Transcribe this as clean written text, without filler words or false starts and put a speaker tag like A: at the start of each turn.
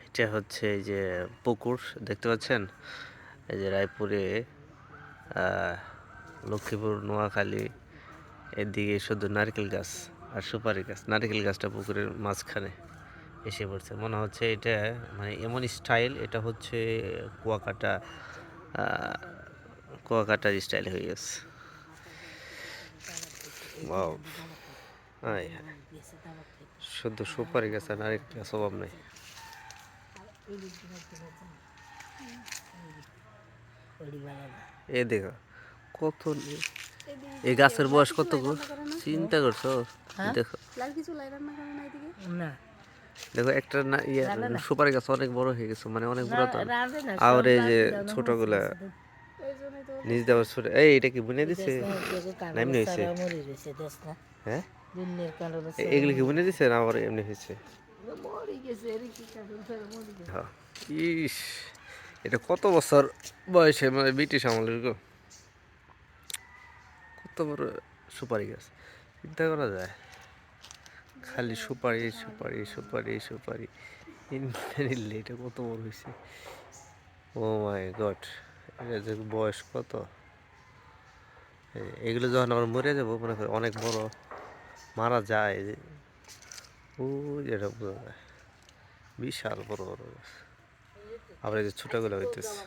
A: এটা হচ্ছে এই যে পুকুর দেখতে পাচ্ছেন, এই যে রায়পুরে লক্ষ্মীপুর নোয়াখালী এদিকে শুধু নারকেল গাছ আর সুপারি গাছ। নারকেল গাছটা পুকুরের মাঝখানে এসে পড়ছে, মনে হচ্ছে এটা মানে এমন স্টাইল, এটা হচ্ছে কুয়াকাটা কুয়াকাটার স্টাইল হয়ে গেছে। ওয়াও, হাই হাই, শুধু সুপারি গাছ আর নারকেল গাছ, অভাব নেই। এ দেখো কত, এই গাছের বয়স কত গো, চিন্তা করছো? দেখো দেখো একটা না সুপারি গাছ অনেক বড় হয়ে গেছে, মানে অনেক পুরাতন। আর এই যে ছোটগুলা নিজ দেওয়ার ছোট, এই এটা কি বুনে দিছে না এমনি হয়েছে? হ্যাঁ, এগুলি কি বুনে দিছে না আবার এমনি হয়েছে? হ্যাঁ। ইস, এটা কত বছর বয়সে, মানে ব্রিটিশ আমলের গো, কত বড় সুপারি গাছ, চিন্তা করা যায়। খালি সুপারি সুপারি সুপারি সুপারি, ইনফিনিটলি এটা কত বড় হয়েছে। ও মাই গড, এটা যে বয়স কত! এগুলো যখন আমরা মরে যাবো, মনে করি অনেক বড় মারা যায়, ও যেটা বোঝা যায় বিশাল বড় বড় গাছ। আবার এই যে ছোটগুলো হইতেছে।